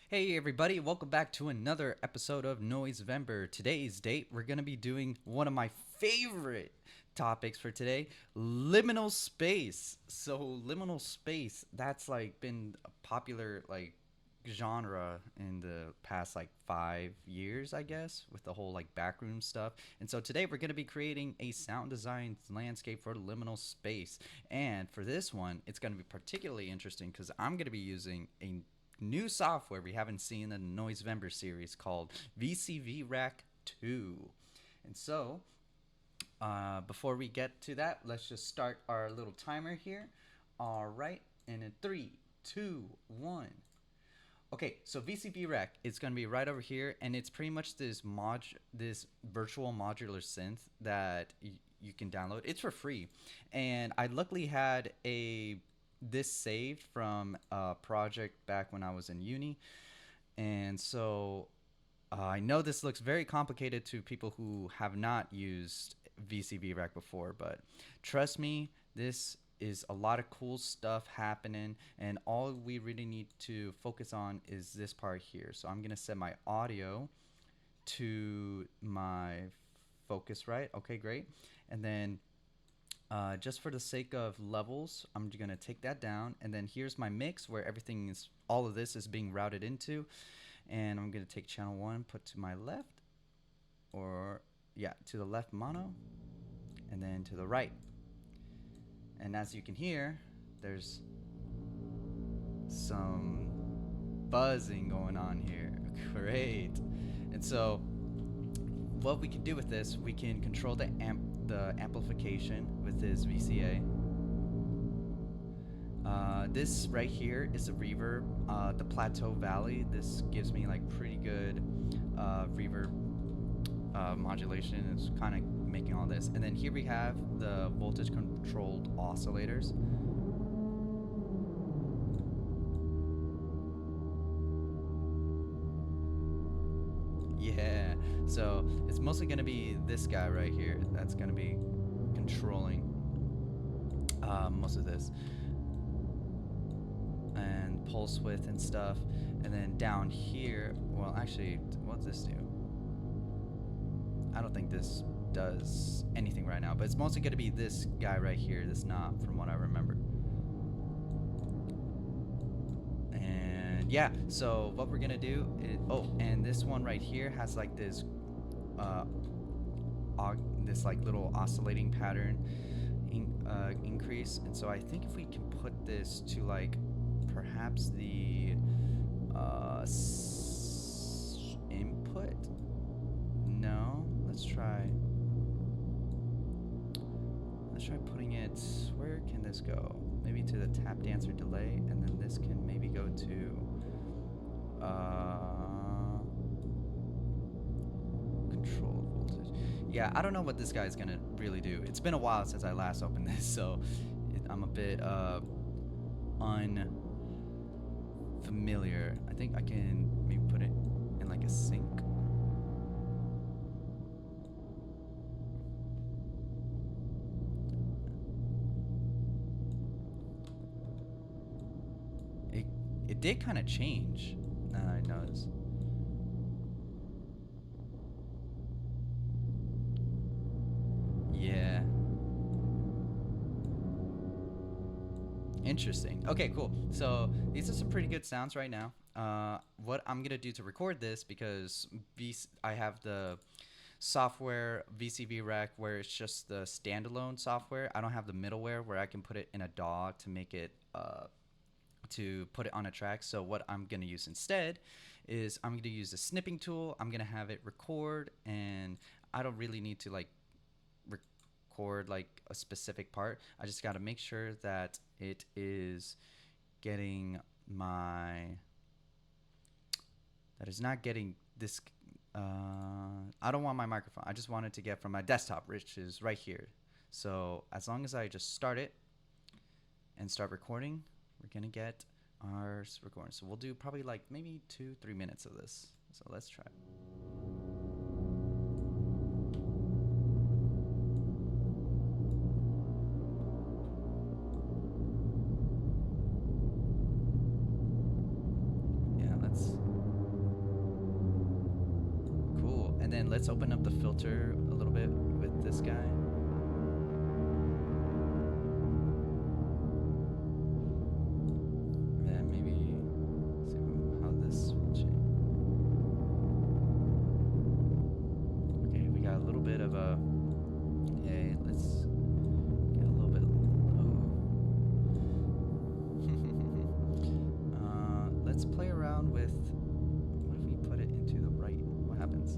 Hey everybody, welcome back to another episode of NoiseVember. Today's date, we're going to be doing one of my favorite topics for today, liminal space. So liminal space, that's like been a popular genre in the past 5 years, I guess, with the whole backroom stuff. And so today we're going to be creating a sound design landscape for liminal space. And for this one, it's going to be particularly interesting because I'm going to be using a new software we haven't seen in the NoiseVember series called VCV Rack 2. And so, before we get to that, let's just start our little timer here. All right, and in 3, 2, 1. Okay, so VCB Rack, it's gonna be right over here, and it's pretty much this virtual modular synth that you can download. It's for free, and I luckily had a this saved from a project back when I was in uni, and so I know this looks very complicated to people who have not used VCB Rack before, but trust me, this is a lot of cool stuff happening, and all we really need to focus on is this part here. So I'm gonna set my audio to my Focusrite. Okay, great. And then just for the sake of levels, I'm gonna take that down, and then here's my mix where all of this is being routed into, and I'm gonna take channel 1, put to my left, or yeah, to the left mono, and then to the right. And as you can hear, there's some buzzing going on here. Great. And so what we can do with this, we can control the amplification with this VCA. This right here is a reverb, the plateau valley. This gives me pretty good reverb modulation. It's kind of making all this. And then here we have the voltage controlled oscillators. Yeah, so it's mostly going to be this guy right here that's going to be controlling most of this, and pulse width and stuff. And then down here, well, actually, what's this do? I don't think this does anything right now, but it's mostly going to be this guy right here, this knob, from what I remember. And yeah, so what we're gonna do is, oh, and this one right here has this little oscillating pattern increase. And so I think if we can put this to perhaps the input. No, let's try putting it, where can this go? Maybe to the tap dancer delay, and then this can maybe go to controlled voltage. Yeah, I don't know what this guy is gonna really do. It's been a while since I last opened this, so I'm a bit unfamiliar. I think I can maybe put it in a sync. It did kind of change, now that I noticed. Yeah. Interesting. Okay, cool. So these are some pretty good sounds right now. What I'm gonna do to record this, because I have the software VCV Rack where it's just the standalone software. I don't have the middleware where I can put it in a DAW to make it to put it on a track. So what I'm going to use instead is I'm going to use a snipping tool. I'm going to have it record, and I don't really need to record a specific part. I just got to make sure that it is getting that is not getting this. I don't want my microphone. I just want it to get from my desktop, which is right here. So as long as I just start it and start recording, we're gonna get our recording. So we'll do probably maybe 2-3 minutes of this. So let's try. Yeah, let's then let's open up the filter a little bit with this guy. And then maybe see how this will change. Okay, we got a little bit of a. Okay, let's get a little bit. Let's play around with. What if we put it into the right? What happens?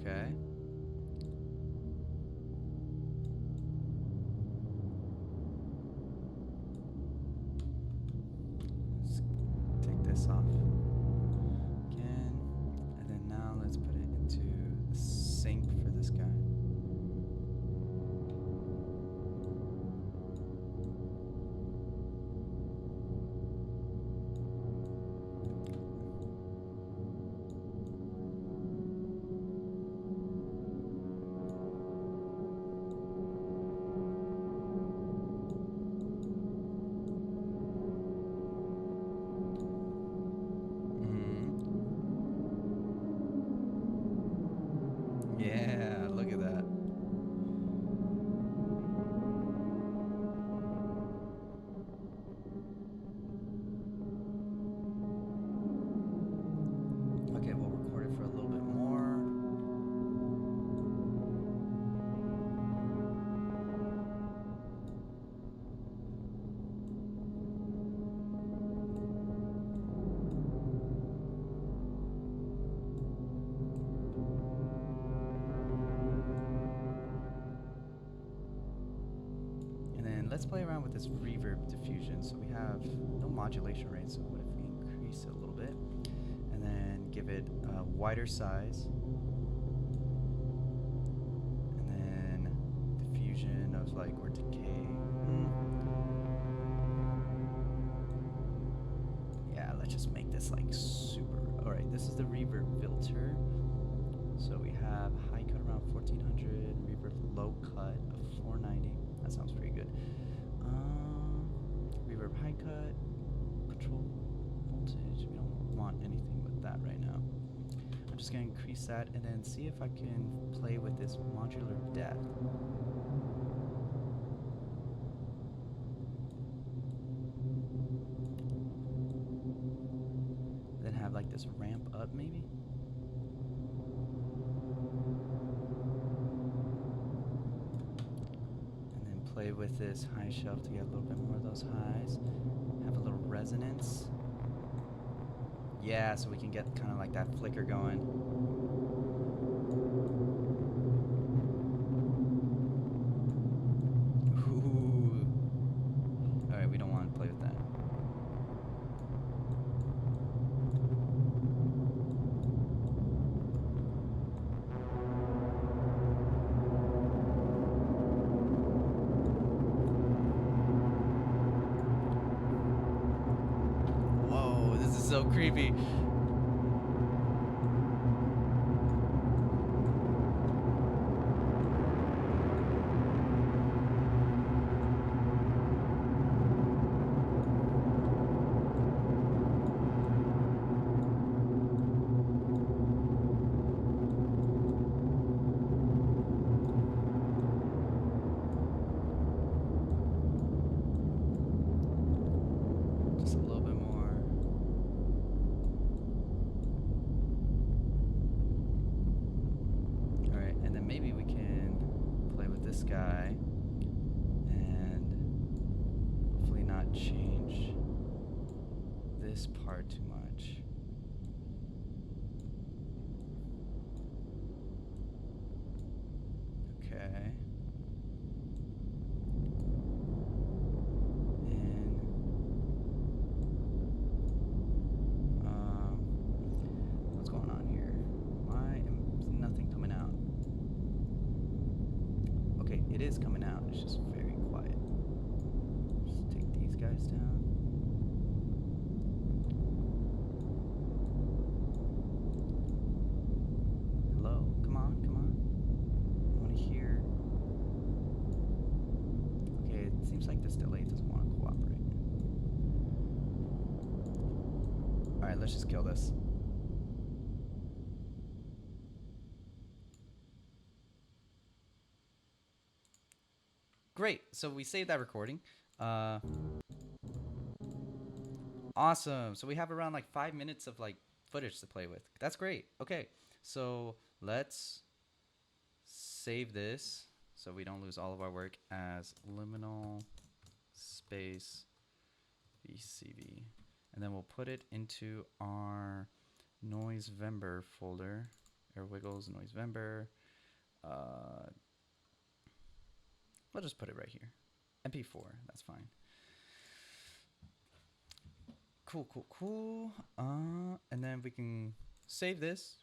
Okay. Let's take this off again, and then now let's put it into the sync for this guy. Yeah, look at that. Okay, we'll record it for a little bit more. Let's play around with this reverb diffusion. So we have no modulation rate, so what if we increase it a little bit and then give it a wider size, and then diffusion of like, or decay. Yeah, let's just make this like super. All right, this is the reverb filter. So we have high cut around 1400, reverb low cut of 490. That sounds pretty good. Reverb high cut, control voltage. We don't want anything with that right now. I'm just going to increase that and then see if I can play with this modular depth. Then have like this ramp up maybe. Play with this high shelf to get a little bit more of those highs. Have a little resonance. Yeah, so we can get kind of like that flicker going. Ooh. All right, we don't want to play with that. So creepy. Just a little bit more. Maybe we can play with this guy and hopefully not change this part too much. Okay. And what's going on here? Why is nothing coming out? Okay, it is coming out. It's just very quiet. Just take these guys down. Hello? Come on, come on. I want to hear. Okay, it seems like this delay doesn't want to cooperate. Alright, let's just kill this. Great. So we saved that recording. Awesome. So we have around like 5 minutes of like footage to play with. That's great. Okay. So let's save this so we don't lose all of our work as liminal space VCV. And then we'll put it into our NoiseVember folder. Air Wiggles, NoiseVember. We'll just put it right here. MP4, that's fine. Cool. And then we can save this,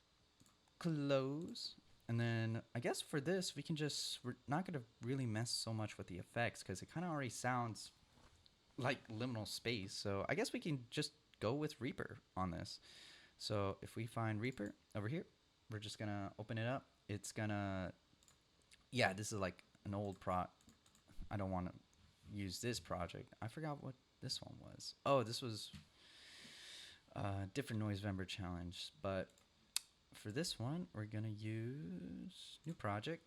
close, and then I guess for this we can just, we're not gonna really mess so much with the effects because it kind of already sounds like liminal space. So I guess we can just go with Reaper on this. So if we find Reaper over here, we're just gonna open it up. It's gonna, yeah, this is like an old I don't want to use this project. I forgot what this one was. Oh, this was a different NoiseVember challenge. But for this one, we're going to use new project.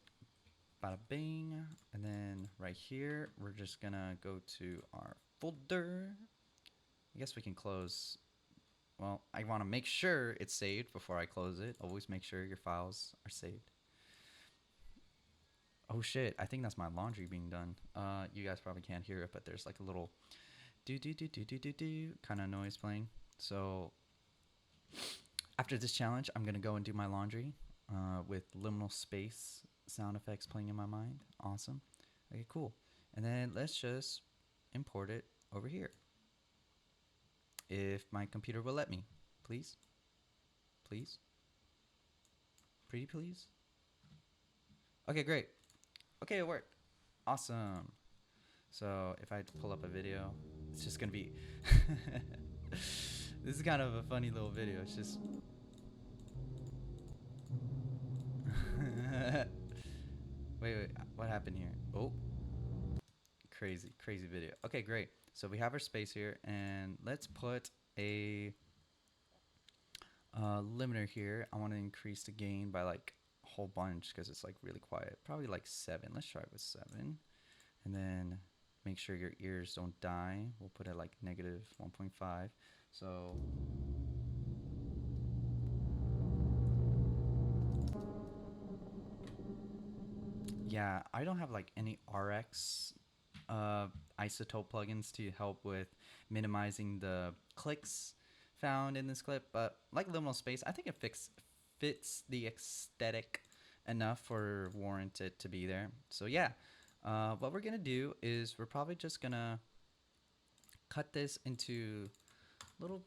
Bada bing. And then right here, we're just going to go to our folder. I guess we can close. Well, I want to make sure it's saved before I close it. Always make sure your files are saved. Oh shit, I think that's my laundry being done. You guys probably can't hear it, but there's like a little do kind of noise playing. So after this challenge, I'm gonna go and do my laundry with liminal space sound effects playing in my mind. Awesome. Okay, cool. And then let's just import it over here. If my computer will let me, please. Please. Pretty please. Okay, great. Okay, it worked. Awesome. So if I pull up a video, it's just gonna be this is kind of a funny little video. It's just wait, what happened here? Oh, crazy video. Okay, great. So we have our space here, and let's put a limiter here. I want to increase the gain by like whole bunch because it's like really quiet, probably like 7. Let's try it with 7, and then make sure your ears don't die. We'll put it like negative 1.5. So yeah, I don't have like any RX isotope plugins to help with minimizing the clicks found in this clip, but like liminal space, I think it fits the aesthetic enough for warrant it to be there. So yeah, what we're gonna do is we're probably just gonna cut this into little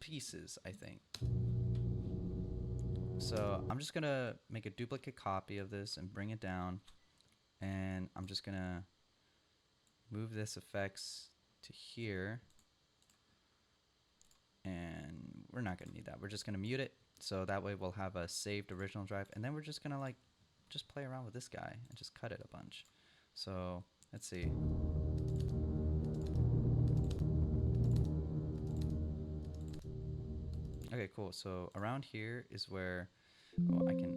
pieces, I think. So I'm just gonna make a duplicate copy of this and bring it down, and I'm just gonna move this effects to here, and we're not gonna need that. We're just gonna mute it, so that way we'll have a saved original drive, and then we're just gonna like just play around with this guy and just cut it a bunch. So let's see. Okay, cool. So around here is where I can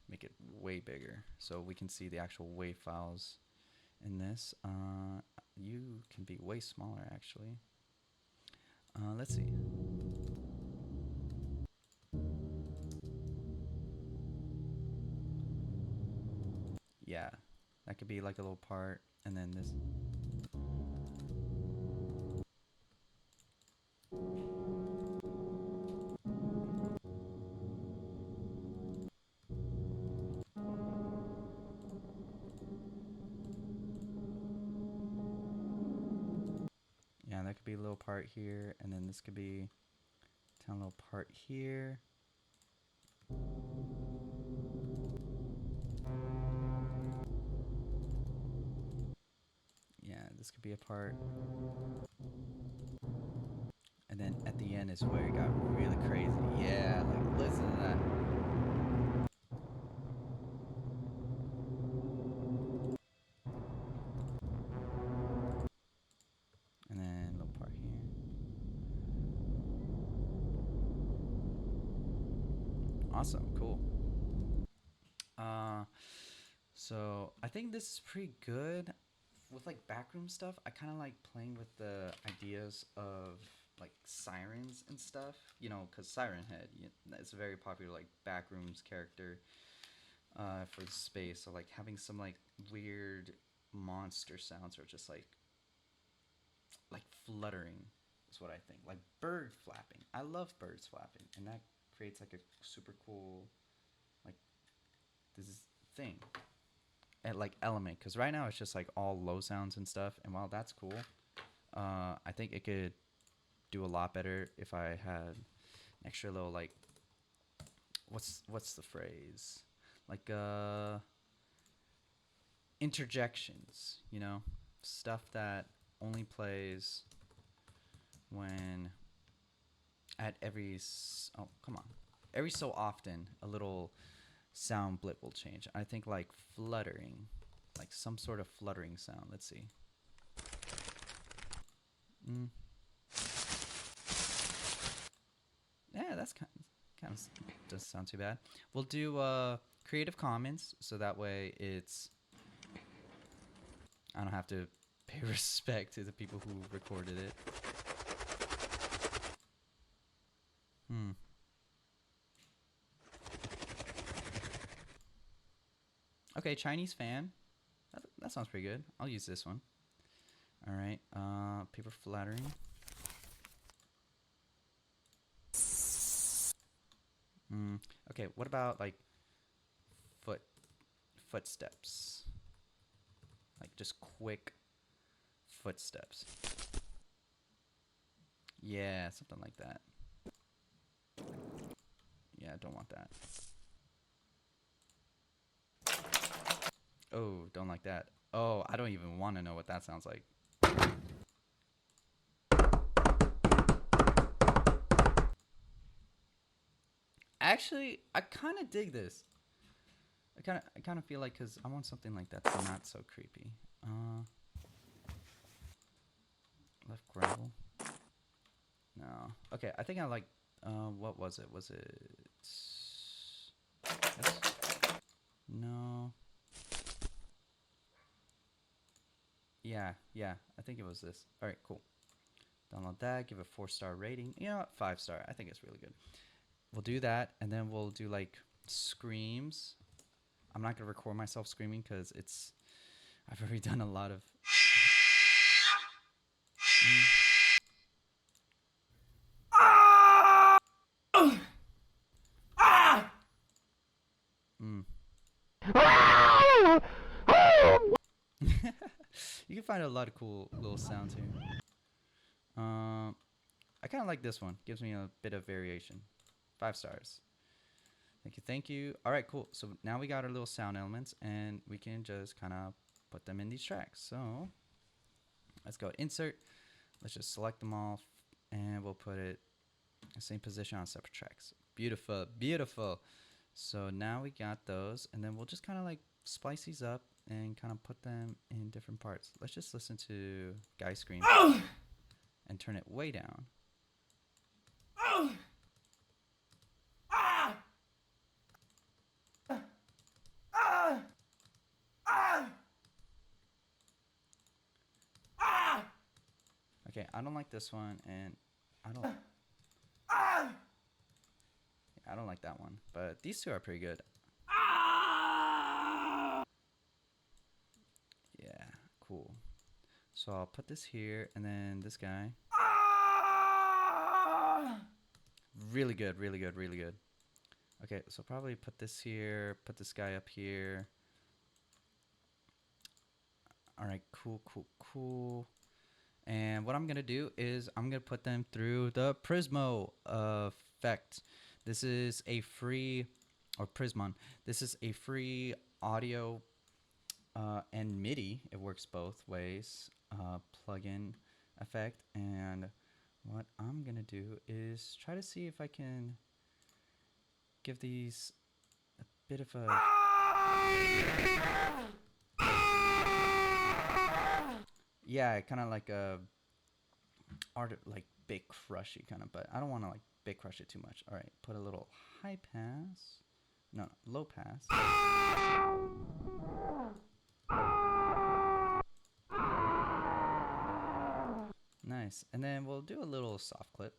make it way bigger so we can see the actual WAV files in this. You can be way smaller actually. Let's see. Yeah, that could be like a little part, and then this. Yeah, that could be a little part here, and then this could be a little part here. Yeah, this could be a part. And then at the end is where it got really crazy. Yeah, like listen to that. And then a little part here. Awesome. Cool. Uh, so I think this is pretty good with like backroom stuff. I kind of like playing with the ideas of like sirens and stuff. You know, because Siren Head, it's a very popular like backrooms character for the space. So like having some like weird monster sounds or just like fluttering is what I think. Like bird flapping. I love birds flapping, and that creates like a super cool like this thing and like element. Because right now it's just like all low sounds and stuff. And while that's cool, I think it could do a lot better if I had an extra little like what's the phrase like interjections. You know, stuff that only plays when at oh come on every so often a little sound blip will change. I think like fluttering, like some sort of fluttering sound. Let's see. Yeah, that's kind of doesn't sound too bad. We'll do Creative Commons, so that way I don't have to pay respect to the people who recorded it. Okay, Chinese fan. That sounds pretty good. I'll use this one. All right. Paper flattering. Okay. What about like footsteps? Like just quick footsteps. Yeah, something like that. Yeah, I don't want that. Oh, don't like that. Oh, I don't even want to know what that sounds like. Actually, I kind of dig this. I kind of feel like because I want something like that's not so creepy. Left gravel. No. Okay, I think I like. What was it? Was it? This? No. Yeah. I think it was this. All right, cool. Download that. Give it a 4-star rating. You know what? 5-star. I think it's really good. We'll do that, and then we'll do like screams. I'm not gonna record myself screaming because I've already done a lot of. You can find a lot of cool little sounds here. I kind of like this one. Gives me a bit of variation. 5 stars. Thank you. All right, cool. So now we got our little sound elements, and we can just kind of put them in these tracks. So let's go insert. Let's just select them all, and we'll put it in the same position on separate tracks. Beautiful, beautiful. So now we got those, and then we'll just kind of like splice these up and kind of put them in different parts. Let's just listen to Guy Scream and turn it way down. Okay, I don't like this one, and I don't like that one, but these two are pretty good. Yeah, cool. So I'll put this here, and then this guy. Really good, really good, really good. Okay, so probably put this here, put this guy up here. All right, cool. And what I'm going to do is I'm going to put them through the Prismo effect. This is a free, or Prismon. This is a free audio and MIDI. It works both ways. Plugin effect. And what I'm going to do is try to see if I can give these a bit of a... Yeah, kind of like a like big crushy kind of, but I don't want to like big crush it too much. All right, put a little high pass. No, low pass. Nice. And then we'll do a little soft clip.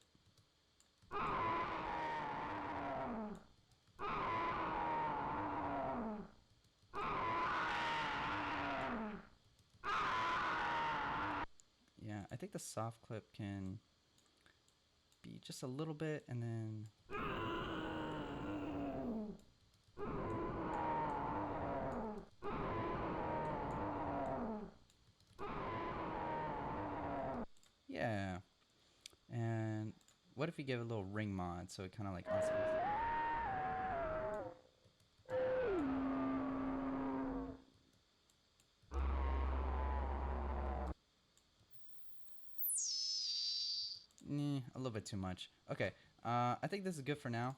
Yeah, I think the soft clip can be just a little bit, and then yeah. And what if we give a little ring mod so it kind of like oscillates? A little bit too much. Okay, I think this is good for now.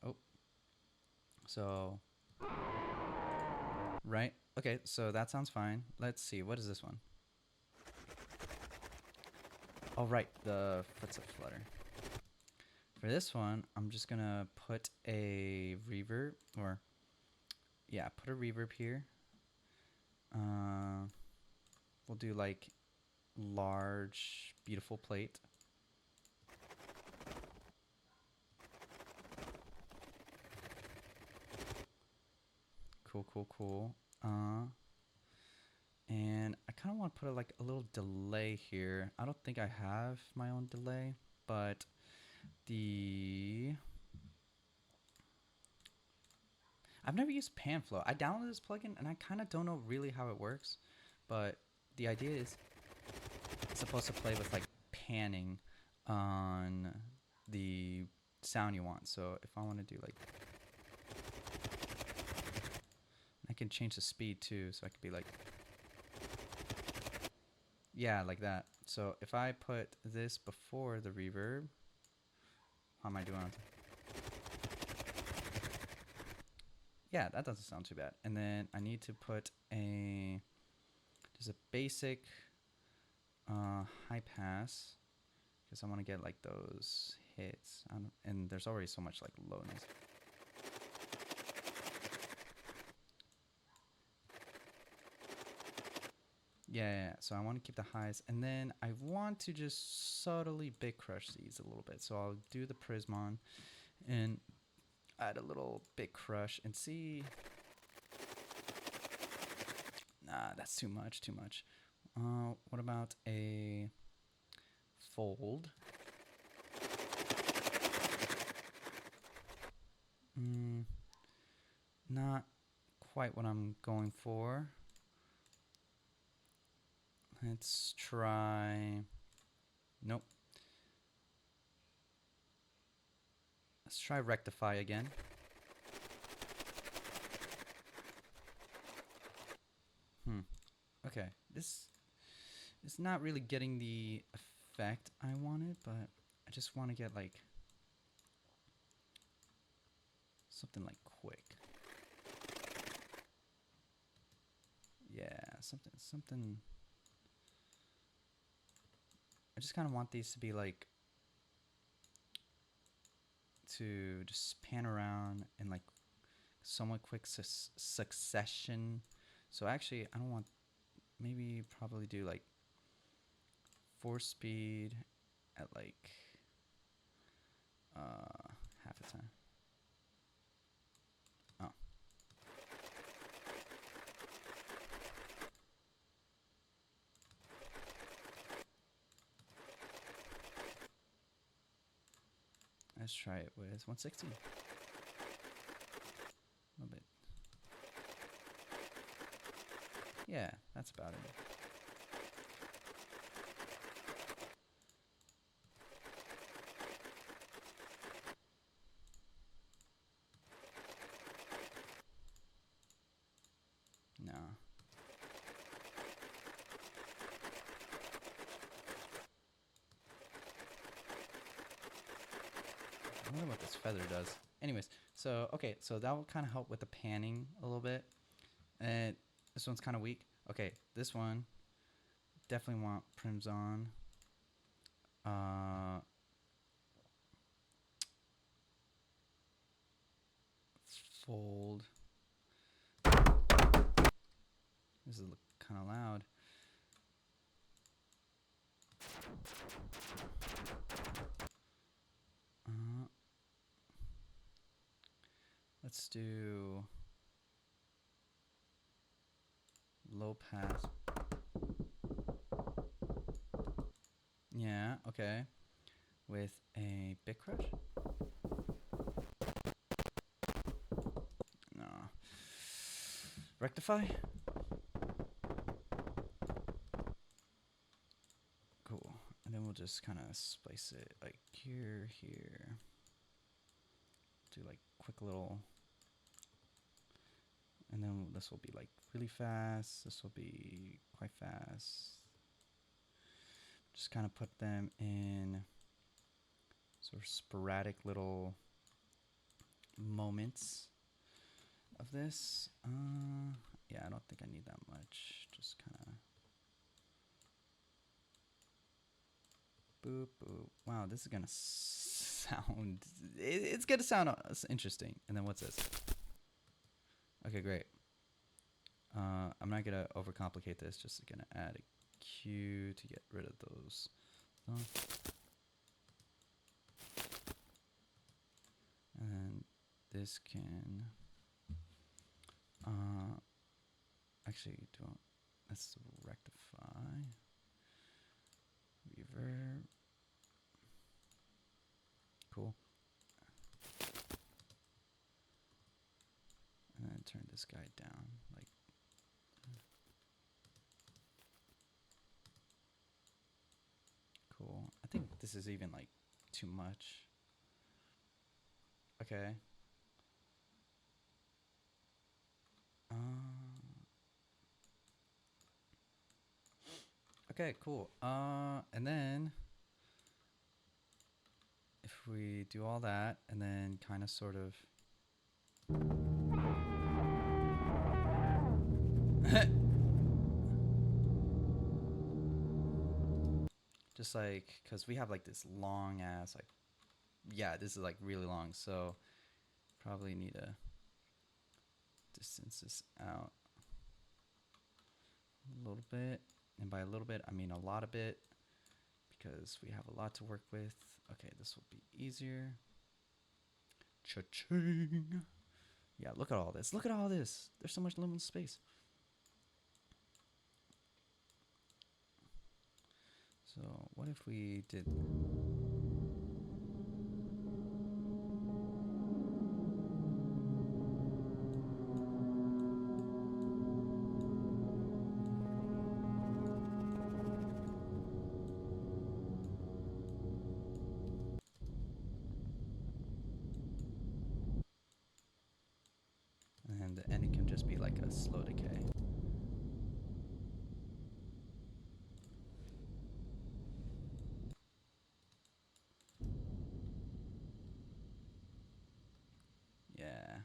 Oh, so right. Okay, so that sounds fine. Let's see. What is this one? Oh, right. The foot's a flutter. For this one, I'm just gonna put a reverb, or yeah, put a reverb here. We'll do like large, beautiful plate. Cool, cool, cool. And I kind of want to put like a little delay here. I don't think I have my own delay, but I've never used PanFlow. I downloaded this plugin and I kind of don't know really how it works, but the idea is it's supposed to play with like panning on the sound you want. So if I want to do like, I can change the speed too, so I could be like, yeah, like that. So if I put this before the reverb, how am I doing? Yeah, that doesn't sound too bad. And then I need to put just a basic high pass, because I want to get like those hits. And there's already so much like low noise. Yeah, so I want to keep the highs, and then I want to just subtly big crush these a little bit. So I'll do the Prismon and add a little big crush and see. Nah, that's too much, too much. What about a fold? Not quite what I'm going for. Let's try. Nope. Let's try rectify again. Okay, this is not really getting the effect I wanted, but I just want to get like something like quick. Yeah, something. I just kind of want these to be like, to just pan around in like somewhat quick succession. So actually, I don't want, maybe probably do like 4 speed at like half the time. Oh. Let's try it with 160. A little bit. Yeah, that's about it. No. I wonder what this feather does. Anyways, so okay, so that will kind of help with the panning a little bit. And this one's kind of weak. Okay, this one definitely want prims on. fold. This is kind of loud. Let's do low pass. Yeah, okay. With a bit crush? No. Rectify? Cool. And then we'll just kind of splice it like here, here. Do like quick little. And then this will be like really fast. This will be quite fast. Just kind of put them in sort of sporadic little moments of this. Yeah, I don't think I need that much. Just kind of boop, boop. Wow, this is gonna sound. It's gonna sound interesting. And then what's this? Okay, great. I'm not gonna overcomplicate this. Just gonna add a Q to get rid of those. And this can actually don't. Let's rectify. Reverb. Cool. And then turn this guy down, like. Cool. I think this is even like too much. Okay. Okay, cool. And then if we do all that and then kind of sort of just like, because we have like this long ass, like, yeah, this is like really long, so probably need to distance this out a little bit. And by a little bit, I mean a lot of bit, because we have a lot to work with. Okay, this will be easier. Cha-ching. Yeah, look at all this. Look at all this. There's so much liminal space. So what if we did... And it can just be like a slow decay. Yeah.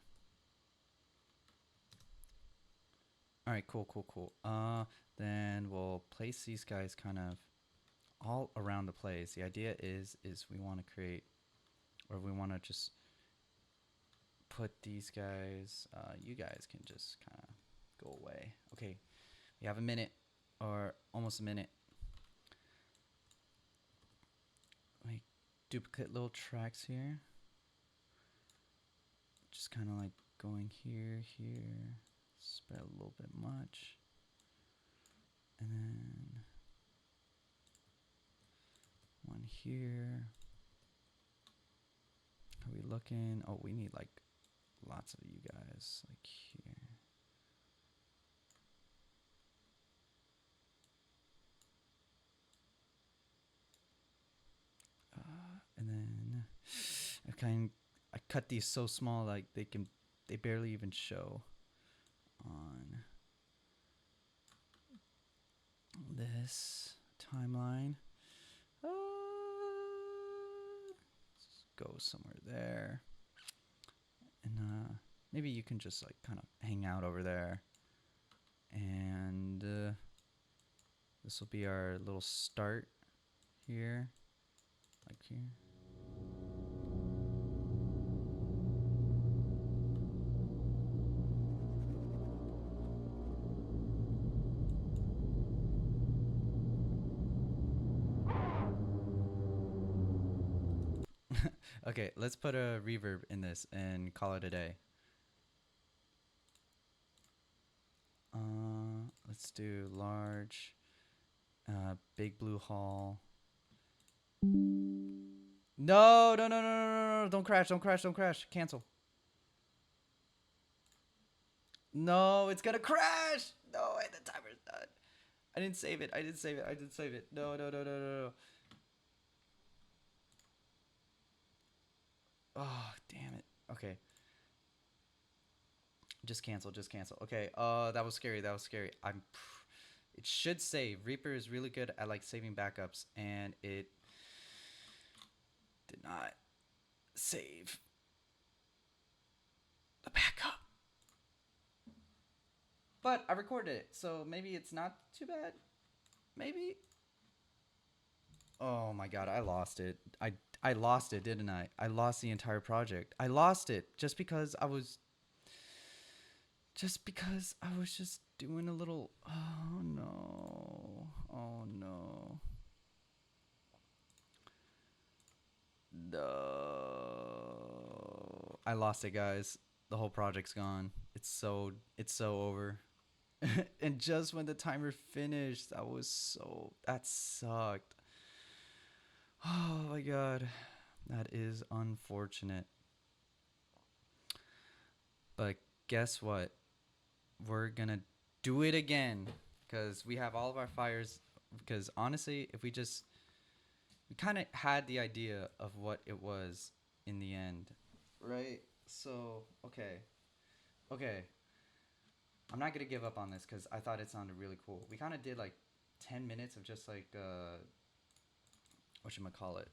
All right, cool. Then we'll place these guys kind of all around the place. The idea is we want to create, or we want to just put these guys, you guys can just kind of go away. Okay, we have a minute, or almost a minute. Like duplicate little tracks here. Just kind of like going here, spread a little bit much. And then one here. Are we looking? Oh, we need like lots of you guys, like here. And then I cut these so small, like they barely even show on this timeline. Let's go somewhere there. And maybe you can just like kind of hang out over there. And this will be our little start here. Like here. Okay, let's put a reverb in this and call it a day. Let's do large, big blue hall. No, no, no, no, no, no, no! Don't crash! Don't crash! Don't crash! Cancel. No, it's gonna crash! No, wait, the timer's done. I didn't save it. I didn't save it. I didn't save it. No, no, no, no, no, no. Oh, damn it. Okay. Just cancel. Just cancel. Okay. That was scary. That was scary. It should save. Reaper is really good at like saving backups, and it did not save the backup. But I recorded it, so maybe it's not too bad. Maybe. Oh my god, I lost it. I lost it, didn't I? I lost the entire project. I lost it just because I was just doing a little. Oh no. Oh no. No. I lost it, guys. The whole project's gone. It's so over. And just when the timer finished, that sucked. Oh my god. That is unfortunate. But guess what? We're gonna do it again because we have all of our fires. Because honestly, if we kind of had the idea of what it was in the end, right? So okay. I'm not gonna give up on this because I thought it sounded really cool. We kind of did like 10 minutes of just like what should I call it?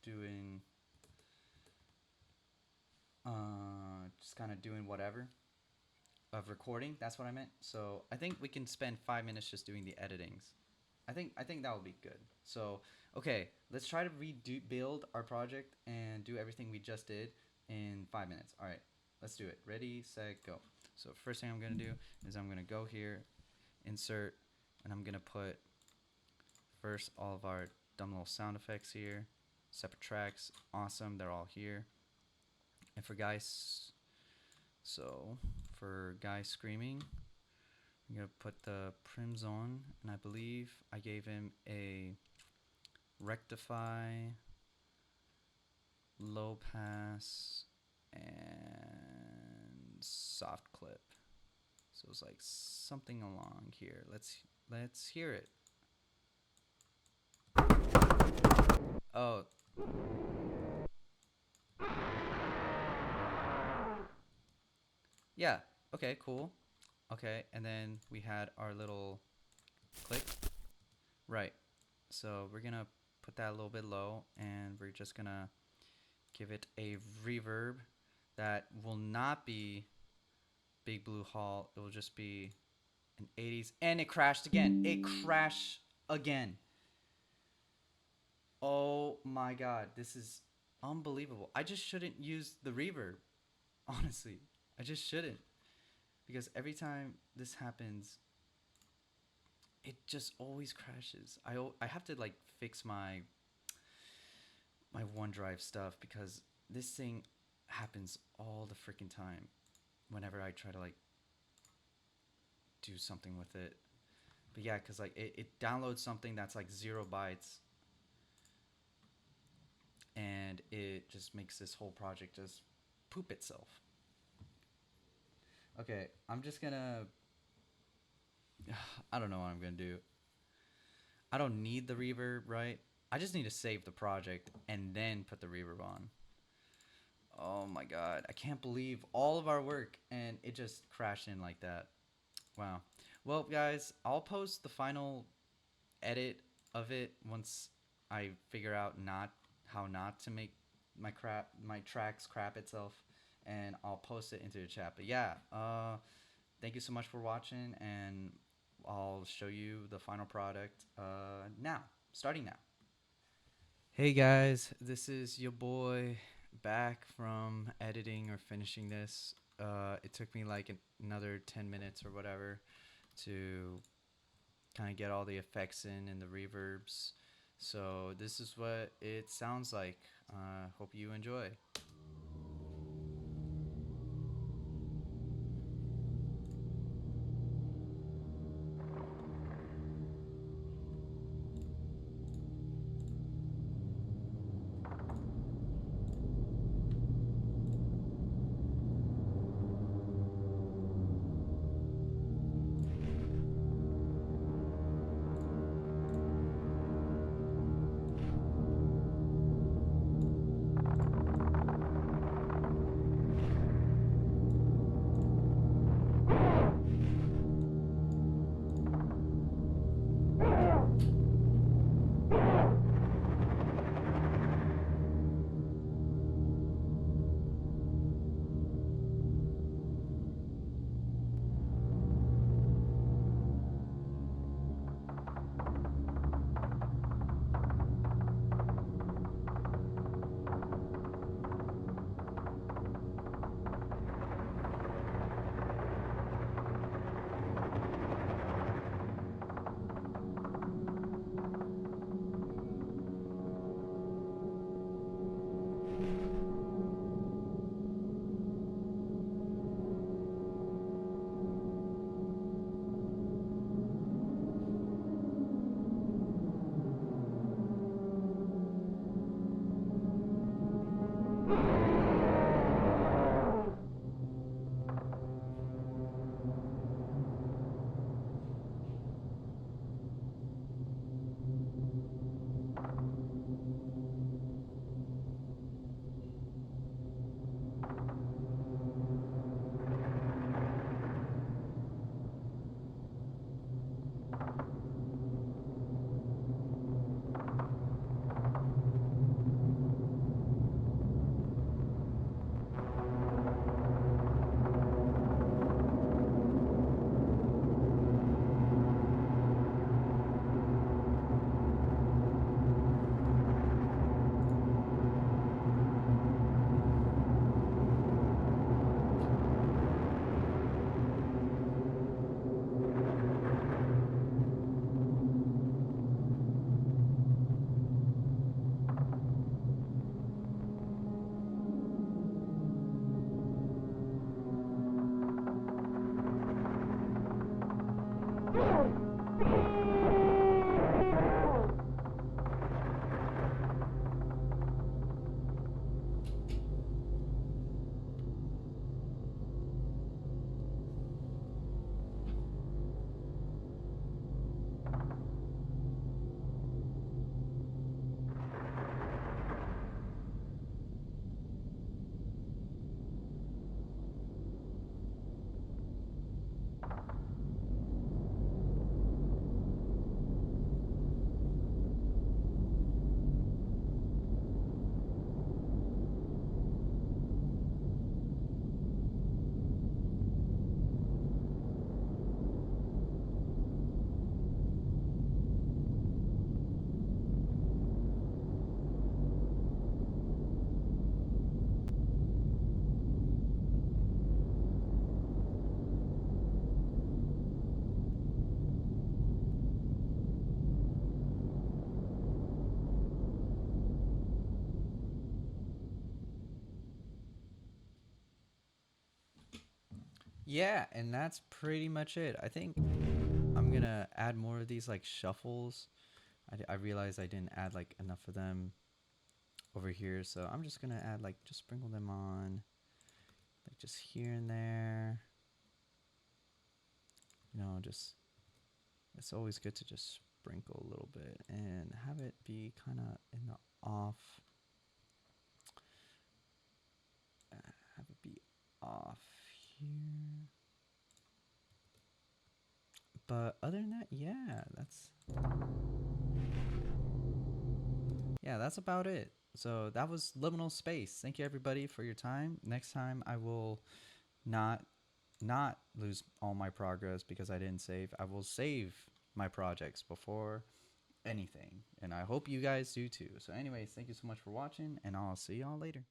Doing just kind of doing whatever of recording. That's what I meant. So I think we can spend 5 minutes just doing the editings. I think that would be good. So okay, let's try to build our project and do everything we just did in 5 minutes. All right, let's do it. Ready, set, go. So first thing I'm gonna do is I'm gonna go here, insert, and I'm gonna put first all of our dumb little sound effects here, separate tracks. Awesome, they're all here. And for guys, so for guy screaming, I'm gonna put the prims on, and I believe I gave him a rectify, low pass, and soft clip. So it's like something along here. Let's hear it. Oh. Yeah. Okay, cool. Okay, and then we had our little click. Right. So we're gonna put that a little bit low, and we're just gonna give it a reverb that will not be Big Blue Hall. It will just be an 80s. And it crashed again. It crashed again. Oh my god. This is unbelievable. I just shouldn't use the reverb. Honestly. I just shouldn't. Because every time this happens, it just always crashes. I have to like fix my OneDrive stuff because this thing happens all the freaking time whenever I try to like do something with it. But yeah, because like it downloads something that's like 0 bytes, and it just makes this whole project just poop itself. Okay, I'm just gonna I don't know what I'm gonna do. I don't need the reverb, right? I just need to save the project and then put the reverb on. Oh my god, I can't believe all of our work and it just crashed in like that. Wow. Well, guys, I'll post the final edit of it once I figure out how not to make my tracks crap itself, and I'll post it into the chat. But yeah, thank you so much for watching, and I'll show you the final product now, starting now. Hey guys, this is your boy back from editing or finishing this. It took me like another 10 minutes or whatever to kind of get all the effects in and the reverbs. So this is what it sounds like. Hope you enjoy. Yeah, and that's pretty much it. I think I'm gonna add more of these like shuffles. I realized I didn't add like enough of them over here, so I'm just gonna add like just sprinkle them on, like just here and there. Just it's always good to just sprinkle a little bit and have it be kind of in the off. Have it be off here. But other than that, that's about it. So that was Liminal Space. Thank you everybody for your time. Next time I will not lose all my progress because I didn't save. I will save my projects before anything, and I hope you guys do too. So anyways, thank you so much for watching, and I'll see y'all later.